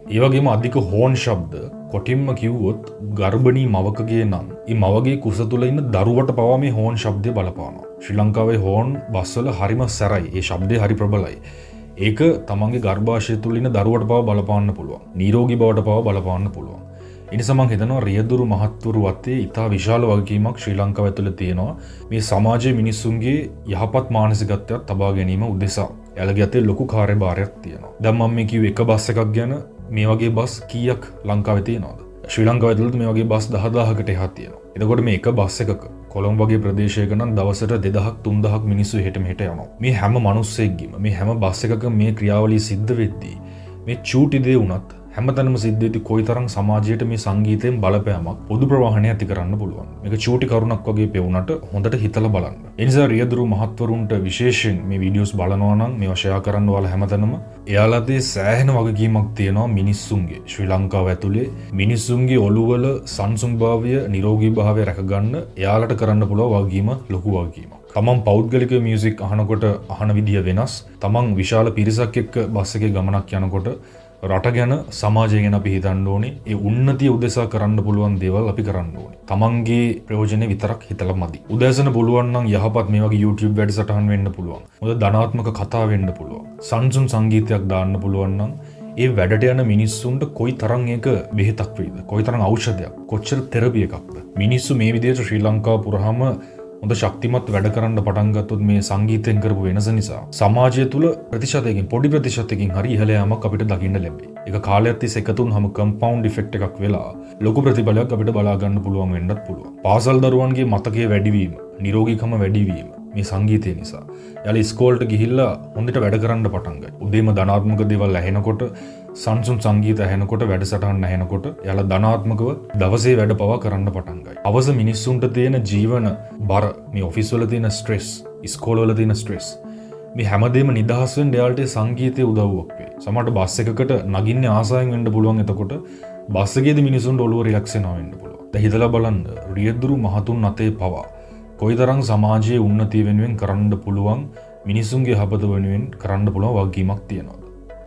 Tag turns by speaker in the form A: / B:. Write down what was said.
A: ඒ වගේම අධික හෝන් ශබ්ද කොටින්ම කිව්වොත් ගර්භණී මවකගේ නම් ඒ මවගේ කුස තුළ ඉන්න දරුවට පවා මේ හෝන් ශබ්දය බලපානවා. ශ්‍රී ලංකාවේ හෝන් බස්වල හරිම සැරයි. ඒ ශබ්දය හරි ප්‍රබලයි. ඒක තමන්ගේ ගර්භාෂය තුළ ඉන්න දරුවට පවා බලපාන්න පුළුවන්. නිරෝගී බවට පවා බලපාන්න පුළුවන්. ඒ නිසා මම හිතනවා රියදුරු මහත්වරු වත්තේ ඉතා විශාල වගකීමක් ශ්‍රී ලංකාව ඇතුළේ තියෙනවා. මේ සමාජයේ මිනිස්සුන්ගේ යහපත් මානසිකත්වයක් තබා ගැනීම උදෙසා. එයාලගේ අතේ ලොකු කාර්යභාරයක් තියෙනවා. දැන් මම මේ කිව්ව එක බස් එකක් ගැන මේ වගේ බස් කීයක් ලංකාවේ තියෙනවද? ශ්‍රී ලංකාව ඇතුළත මේ වගේ බස් 10000කට එහා තියෙනවා. එතකොට මේ එක බස් එකක කොළඹ වගේ ප්‍රදේශයක නම් දවසට 2000ක් 3000ක් මිනිස්සු එහෙට මෙහෙට යනවා. මේ හැම මිනිස්සෙක්ගේම මේ හැම බස් එකක මේ ක්‍රියාවලිය සිද්ධ වෙද්දී මේ චූටි දේ වුණත් හැමතැනම සිද්ධ වෙද්දී කොයිතරම් සමාජයට මේ සංගීතයෙන් බලපෑමක් පොදු ප්‍රවාහණය ඇති කරන්න පුළුවන්. මේක චූටි කරුණක් වගේ පෙවුනට හොඳට හිතලා බලන්න. ඒ නිසා රියදුරු මහත්වරුන්ට විශේෂයෙන් මේ වීඩියෝස් බලනවා නම් මේවා ෂෙයා කරන්න ඔයාලා හැමතැනම එයාලගේ සෑහෙන වගකීමක් තියෙනවා මිනිස්සුන්ගේ ශ්‍රී ලංකාව ඇතුලේ මිනිස්සුන්ගේ ඔළුවල සංසුන්භාවය නිරෝගී භාවය රැකගන්න එයාලට කරන්න පුළුවන් වගකීම ලොකු වගකීමක්. තමන් පෞද්ගලික මියුසික් අහනකොට අහන විදිය වෙනස්. තමන් විශාල පිරිසක් එක්ක බස් එකේ ගමනක් යනකොට රට ගැන සමාජය ගැන අපි හිතන්න ඕනේ. ඒ උන්නතිය උදෙසා කරන්න පුළුවන් දේවල් අපි කරන්න ඕනේ. තමන්ගේ ප්‍රයෝජනෙ විතරක් හිතලා මදි. උදෑසන පුළුවන් නම් යහපත් මේ වගේ YouTube වැඩසටහන් වෙන්න පුළුවන්. හොඳ ධනාත්මක කතා වෙන්න පුළුවන්. සංසුන් සංගීතයක් දාන්න පුළුවන් නම් ඒ වැඩට යන මිනිස්සුන්ට කොයි තරම් ඒක බෙහෙතක් වේද? කොයි තරම් ඖෂධයක්? කොච්චර තෙරපි එකක්ද? මිනිස්සු මේ විදිහට ශ්‍රී ලංකාව පුරාම හොඳ ශක්තිමත් වැඩ කරන්න පටන් ගත්තොත් මේ සංගීතයෙන් කරපු වෙනස නිසා සමාජය තුළ ප්‍රතිශතයකින් පොඩි ප්‍රතිශතයකින් හරි ඉහළ යාමක් අපිට දකින්න ලැබේ. ඒක කාලයක් තිස්සේ එකතුන් හැම කම්පවුන්ඩ් ඉෆෙක්ට් එකක් වෙලා ලොකු ප්‍රතිඵලයක් අපිට බලා ගන්න පුළුවන් වෙන්නත් පුළුවන්. පාසල් දරුවන්ගේ මතකයේ වැඩිවීම, නිරෝගීකම වැඩිවීම මේ සංගීතය නිසා. යාලා ඉස්කෝලේට ගිහිල්ලා හොඳට වැඩ කරන්න පටන් ගත්තා. උදේම ධනාත්මක දේවල් ඇහෙනකොට සංසුන් සංගීත ඇහෙනකොට වැඩසටහන් ඇහෙනකොට යාලා ධනාත්මකව දවසේ වැඩ පවා කරන්න පටන් ගත්තා. අවස මිනිස්සුන්ට තියෙන ජීවන බර, මේ ඔෆිස් වල තියෙන ස්ට්‍රෙස්, ඉස්කෝල වල තියෙන ස්ට්‍රෙස්, මේ හැමදේම නිදහස් වෙන්න යාලට සංගීතයේ උදව්වක් වෙයි. සමහරට බස් එකකට නගින්නේ ආසාවෙන් වෙන්න පුළුවන්. එතකොට බස් එකේදී මිනිසුන්ට ඔළුව රිලැක්ස් වෙනවා වෙන්න පුළුවන්. දැන් හිතලා බලන්න රියදුරු මහතුන් අතේ පවා කොයිතරම් සමාජයේ උන්නතිය වෙනුවෙන් කරන්න පුළුවන්, මිනිසුන්ගේ යහපත වෙනුවෙන් කරන්න පුළුවන් වගකීමක් තියෙනවා.